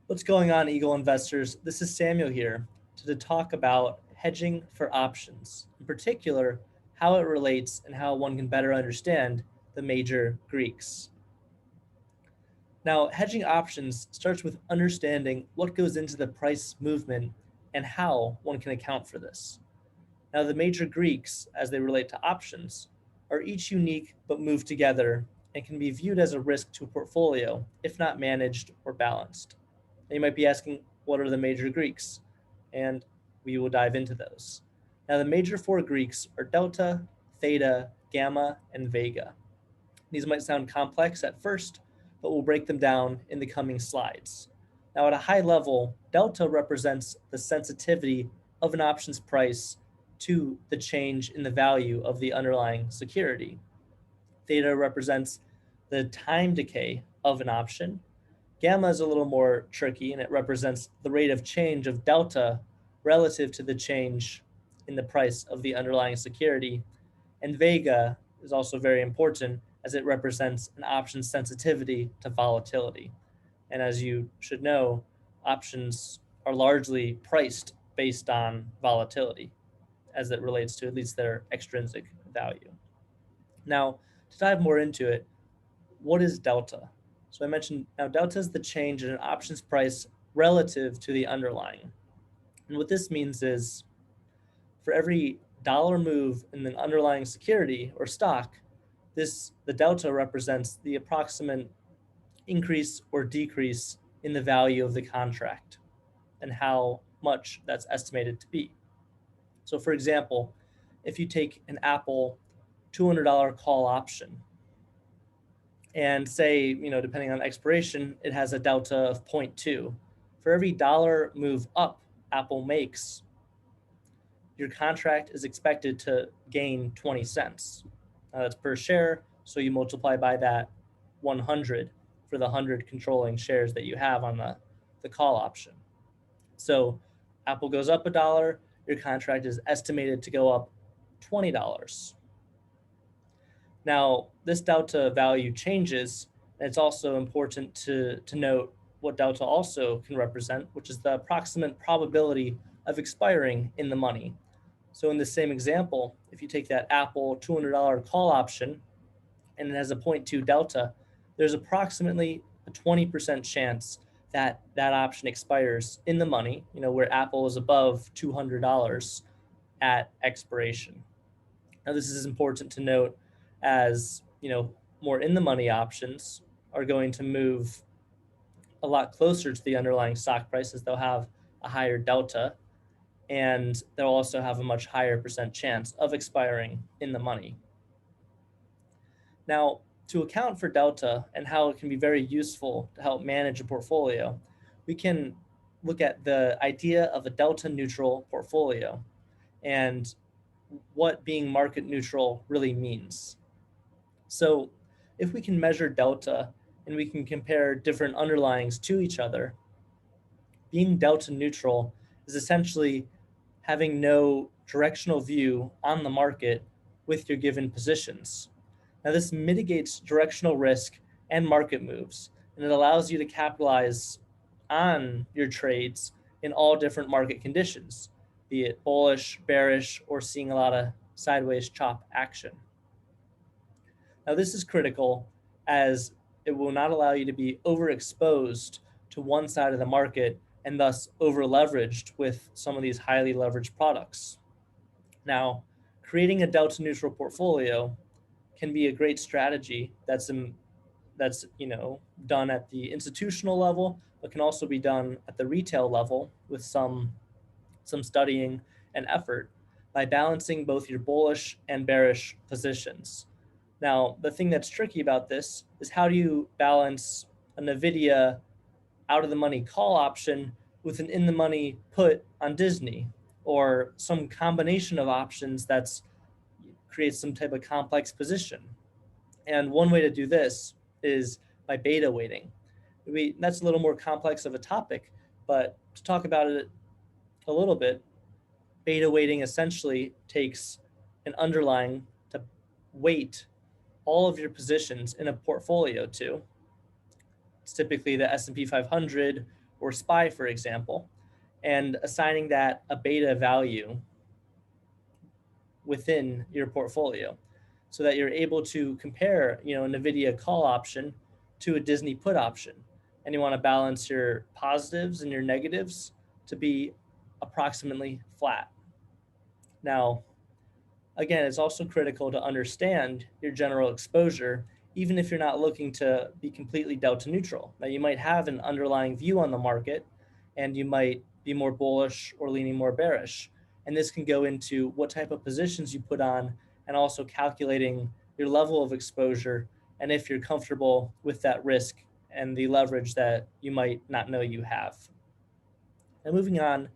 What's going on, Eagle investors? This is Samuel here to talk about hedging for options, in particular, how it relates and how one can better understand the major Greeks. Now, hedging options starts with understanding what goes into the price movement and how one can account for this. Now, the major Greeks, as they relate to options, are each unique but move together and can be viewed as a risk to a portfolio if not managed or balanced. Now, you might be asking, what are the major Greeks? And we will dive into those. Now, the major four Greeks are delta, theta, gamma, and vega. These might sound complex at first, but we'll break them down in the coming slides. Now, at a high level, delta represents the sensitivity of an option's price to the change in the value of the underlying security. Theta represents the time decay of an option. Gamma is a little more tricky, and it represents the rate of change of delta relative to the change in the price of the underlying security. And vega is also very important as it represents an option's sensitivity to volatility. And as you should know, options are largely priced based on volatility as it relates to at least their extrinsic value. Now, to dive more into it, what is delta? So I mentioned now delta is the change in an option's price relative to the underlying. And what this means is for every dollar move in the underlying security or stock, the delta represents the approximate increase or decrease in the value of the contract and how much that's estimated to be. So for example, if you take an Apple $200 call option and say, depending on expiration, it has a delta of 0.2. For every dollar move up Apple makes, your contract is expected to gain 20 cents. Now that's per share, so you multiply by that 100 for the 100 controlling shares that you have on the call option. So Apple goes up $1, your contract is estimated to go up $20. Now, this delta value changes, and it's also important to note what delta also can represent, which is the approximate probability of expiring in the money. So in the same example, if you take that Apple $200 call option and it has a 0.2 delta, there's approximately a 20% chance that that option expires in the money, where Apple is above $200 at expiration. Now, this is important to note as, more in the money options are going to move a lot closer to the underlying stock prices. They'll have a higher delta, and they'll also have a much higher percent chance of expiring in the money. Now, to account for delta and how it can be very useful to help manage a portfolio, we can look at the idea of a delta neutral portfolio and what being market neutral really means. So if we can measure delta and we can compare different underlyings to each other, being delta neutral is essentially having no directional view on the market with your given positions. Now, this mitigates directional risk and market moves, and it allows you to capitalize on your trades in all different market conditions, be it bullish, bearish, or seeing a lot of sideways chop action. Now, this is critical as it will not allow you to be overexposed to one side of the market and thus over leveraged with some of these highly leveraged products. Now, creating a delta neutral portfolio can be a great strategy that's done at the institutional level, but can also be done at the retail level with some studying and effort by balancing both your bullish and bearish positions. Now, the thing that's tricky about this is how do you balance a NVIDIA out of the money call option with an in the money put on Disney, or some combination of options that's creates some type of complex position. And one way to do this is by beta weighting. That's a little more complex of a topic, but to talk about it a little bit, beta weighting essentially takes an underlying to weight all of your positions in a portfolio to. It's typically the S&P 500 or SPY, for example, and assigning that a beta value within your portfolio so that you're able to compare, a Nvidia call option to a Disney put option. And you want to balance your positives and your negatives to be approximately flat. Now, again, it's also critical to understand your general exposure, even if you're not looking to be completely delta neutral. Now, you might have an underlying view on the market, and you might be more bullish or leaning more bearish. And this can go into what type of positions you put on, and also calculating your level of exposure and if you're comfortable with that risk and the leverage that you might not know you have. Now, moving on,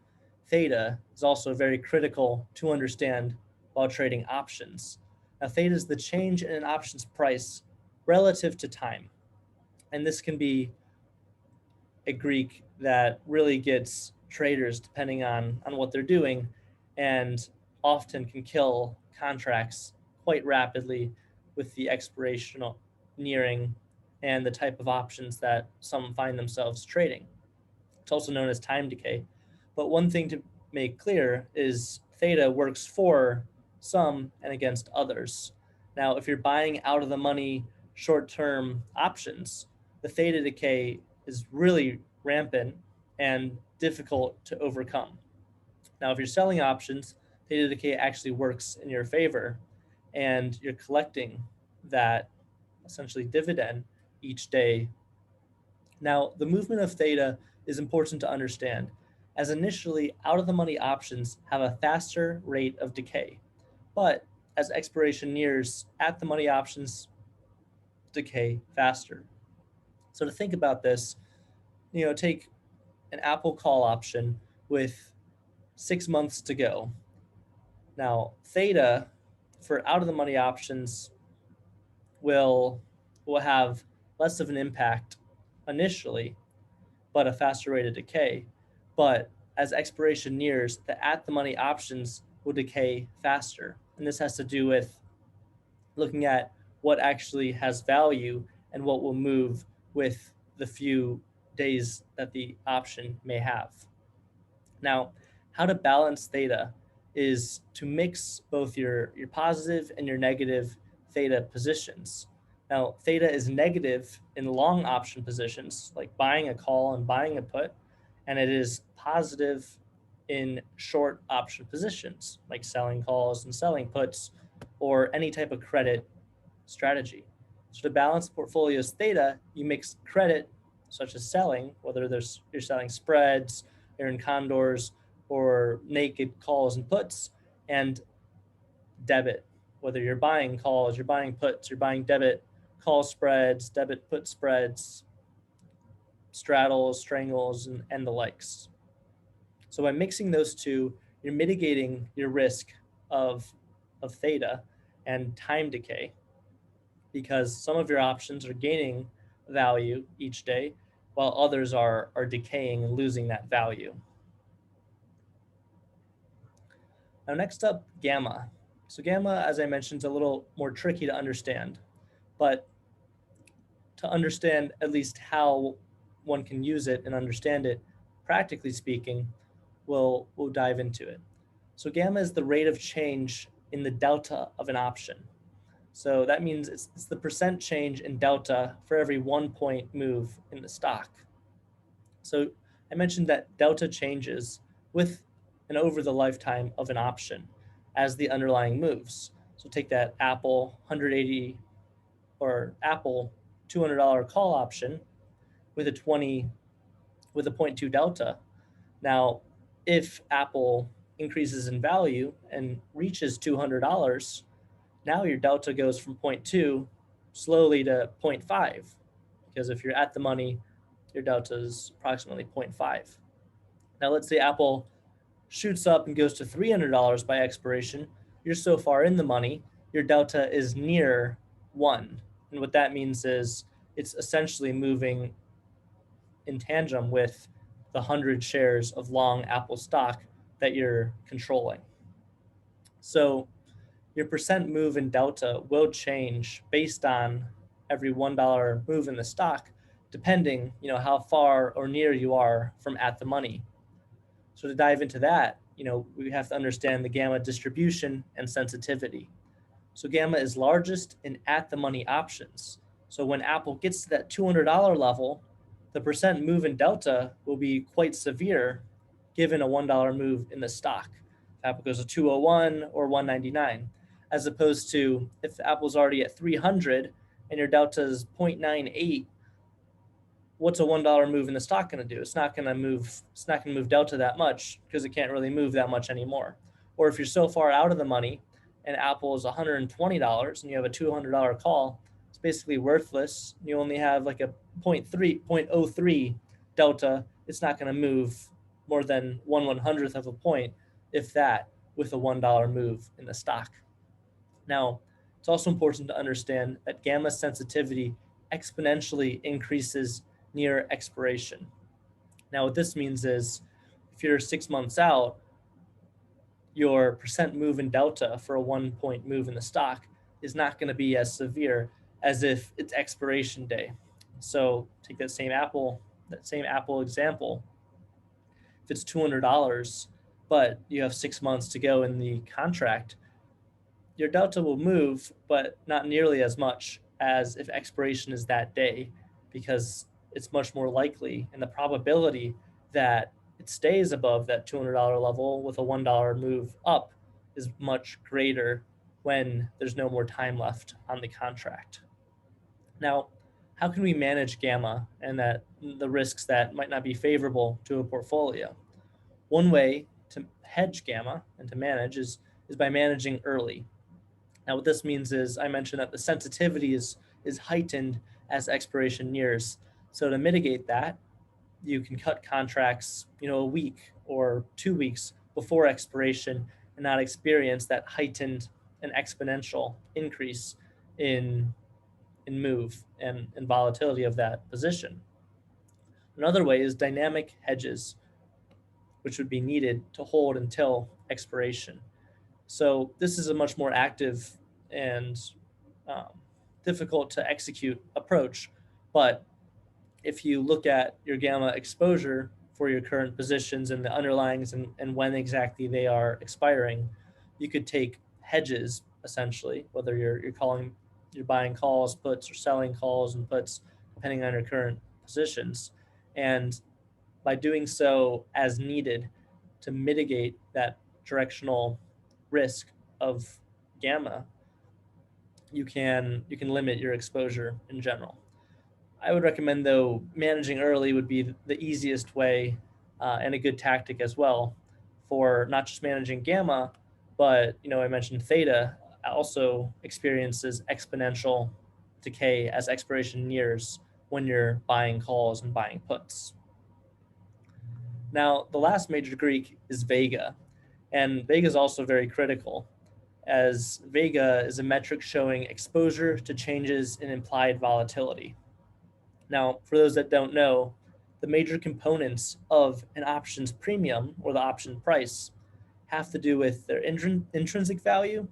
theta is also very critical to understand while trading options. Now, theta is the change in an option's price relative to time. And this can be a Greek that really gets traders depending on what they're doing, and often can kill contracts quite rapidly with the expiration nearing and the type of options that some find themselves trading. It's also known as time decay. But one thing to make clear is theta works for some and against others. Now, if you're buying out of the money short term options, the theta decay is really rampant and difficult to overcome. Now, if you're selling options, theta decay actually works in your favor, and you're collecting that essentially dividend each day. Now, the movement of theta is important to understand, as initially out of the money options have a faster rate of decay, but as expiration nears, at the money options decay faster. So to think about this, take an Apple call option with 6 months to go. Now, theta for out of the money options will have less of an impact initially, but a faster rate of decay. But as expiration nears, the at the money options will decay faster. And this has to do with looking at what actually has value and what will move with the few days that the option may have. Now, how to balance theta is to mix both your positive and your negative theta positions. Now, theta is negative in long option positions, like buying a call and buying a put, and it is positive in short option positions, like selling calls and selling puts, or any type of credit strategy. So to balance the portfolio's theta, you mix credit, such as selling, whether you're selling spreads, you're in condors, or naked calls and puts, and debit, whether you're buying calls, you're buying puts, you're buying debit call spreads, debit put spreads, straddles, strangles, and the likes. So by mixing those two, you're mitigating your risk of theta and time decay, because some of your options are gaining value each day while others are decaying and losing that value. Now, next up, gamma. So gamma, as I mentioned, is a little more tricky to understand, but to understand at least how one can use it and understand it, practically speaking, we'll dive into it. So gamma is the rate of change in the delta of an option. So that means it's the percent change in delta for every 1 point move in the stock. So I mentioned that delta changes with and over the lifetime of an option as the underlying moves. So take that Apple 180 or Apple $200 call option with a 0.2 delta. Now, if Apple increases in value and reaches $200, now your delta goes from 0.2 slowly to 0.5, because if you're at the money, your delta is approximately 0.5. Now, let's say Apple shoots up and goes to $300 by expiration. You're so far in the money, your delta is near 1. And what that means is it's essentially moving in tandem with the 100 shares of long Apple stock that you're controlling. So your percent move in delta will change based on every $1 move in the stock, depending, how far or near you are from at the money. So to dive into that, we have to understand the gamma distribution and sensitivity. So gamma is largest in at the money options. So when Apple gets to that $200 level, the percent move in delta will be quite severe given a $1 move in the stock. If Apple goes to 201 or 199, as opposed to if Apple's already at 300 and your delta is 0.98, what's a $1 move in the stock going to do? It's not going to move delta that much because it can't really move that much anymore. Or if you're so far out of the money and Apple is $120 and you have a $200 call, it's basically worthless. You only have like a 0.03 delta. It's not going to move more than 1/100th of a point, if that, with a $1 move in the stock. Now, it's also important to understand that gamma sensitivity exponentially increases near expiration. Now, what this means is if you're 6 months out, your percent move in delta for a 1 point move in the stock is not going to be as severe as if it's expiration day. So take that same Apple example. If it's $200, but you have 6 months to go in the contract, your delta will move, but not nearly as much as if expiration is that day, because it's much more likely, and the probability that it stays above that $200 level with a $1 move up is much greater when there's no more time left on the contract. Now, how can we manage gamma and the risks that might not be favorable to a portfolio? One way to hedge gamma and to manage is by managing early. Now, what this means is I mentioned that the sensitivity is heightened as expiration nears. So to mitigate that, you can cut contracts, a week or 2 weeks before expiration and not experience that heightened and exponential increase in move and volatility of that position. Another way is dynamic hedges, which would be needed to hold until expiration. So this is a much more active and um, difficult to execute approach. But if you look at your gamma exposure for your current positions and the underlyings and when exactly they are expiring, you could take hedges essentially, whether you're buying calls, puts, or selling calls and puts, depending on your current positions. And by doing so as needed to mitigate that directional risk of gamma, you can limit your exposure in general. I would recommend, though, managing early would be the easiest way and a good tactic as well for not just managing gamma, but I mentioned theta also experiences exponential decay as expiration nears when you're buying calls and buying puts. Now, the last major Greek is Vega, and Vega is also very critical, as Vega is a metric showing exposure to changes in implied volatility. Now, for those that don't know, the major components of an option's premium or the option price have to do with their intrinsic value,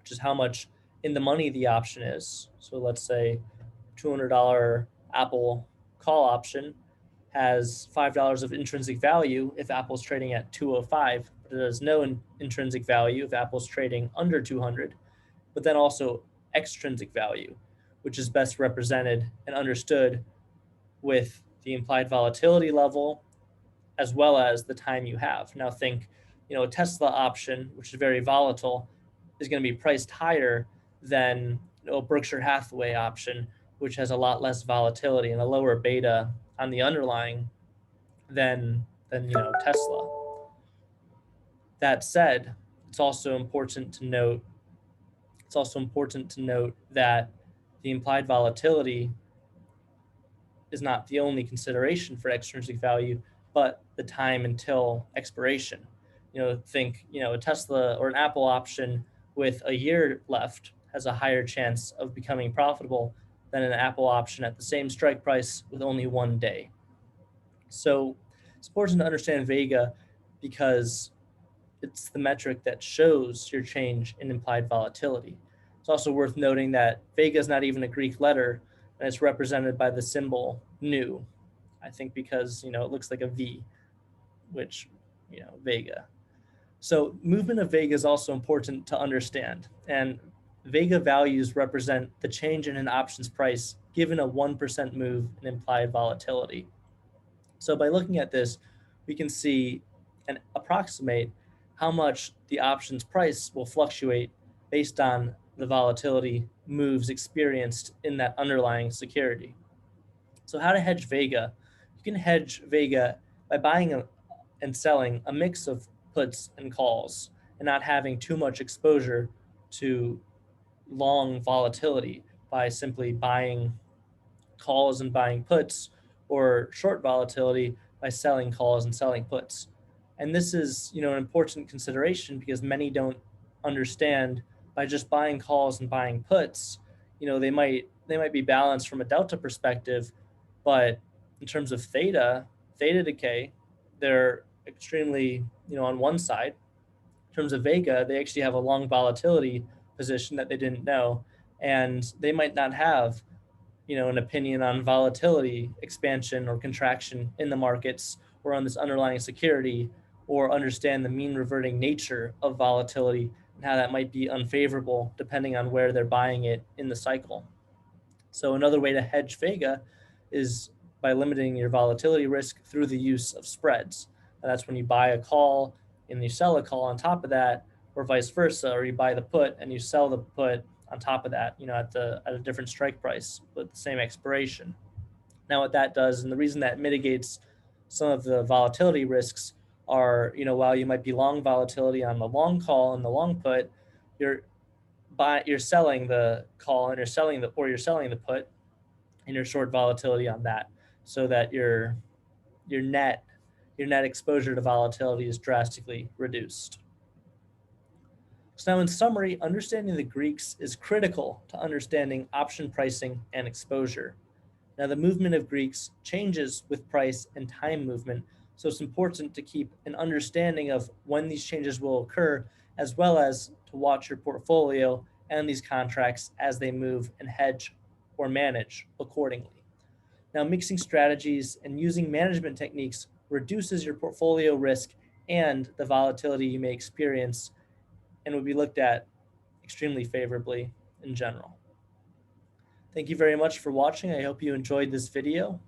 which is how much in the money the option is. So let's say $200 Apple call option has $5 of intrinsic value if Apple's trading at 205, but it has no intrinsic value if Apple's trading under 200, but then also extrinsic value, which is best represented and understood with the implied volatility level as well as the time you have. Now think, a Tesla option, which is very volatile, is going to be priced higher than a Berkshire Hathaway option, which has a lot less volatility and a lower beta on the underlying than Tesla. That said, it's also important to note that the implied volatility is not the only consideration for extrinsic value, but the time until expiration. Think, a Tesla or an Apple option with a year left has a higher chance of becoming profitable than an Apple option at the same strike price with only 1 day. So it's important to understand Vega because it's the metric that shows your change in implied volatility. It's also worth noting that Vega is not even a Greek letter, and it's represented by the symbol new. I think because, it looks like a V, which, Vega. So movement of Vega is also important to understand. And Vega values represent the change in an option's price given a 1% move in implied volatility. So by looking at this, we can see and approximate how much the option's price will fluctuate based on the volatility moves experienced in that underlying security. So how to hedge Vega? You can hedge Vega by buying and selling a mix of puts and calls and not having too much exposure to long volatility by simply buying calls and buying puts, or short volatility by selling calls and selling puts. And this is, an important consideration because many don't understand by just buying calls and buying puts, they might be balanced from a delta perspective, but in terms of theta decay, they're extremely, on one side. In terms of Vega, they actually have a long volatility position that they didn't know, and they might not have, an opinion on volatility, expansion or contraction in the markets or on this underlying security, or understand the mean reverting nature of volatility and how that might be unfavorable depending on where they're buying it in the cycle. So another way to hedge Vega is by limiting your volatility risk through the use of spreads. And that's when you buy a call and you sell a call on top of that, or vice versa, or you buy the put and you sell the put on top of that, at a different strike price with the same expiration. Now, what that does, and the reason that mitigates some of the volatility risks are, while you might be long volatility on the long call and the long put, you're you're selling the call and you're selling the put, and you're short volatility on that, so that your net your net exposure to volatility is drastically reduced. So now, in summary, understanding the Greeks is critical to understanding option pricing and exposure. Now, the movement of Greeks changes with price and time movement, so it's important to keep an understanding of when these changes will occur, as well as to watch your portfolio and these contracts as they move and hedge or manage accordingly. Now, mixing strategies and using management techniques reduces your portfolio risk and the volatility you may experience, and will be looked at extremely favorably in general. Thank you very much for watching. I hope you enjoyed this video.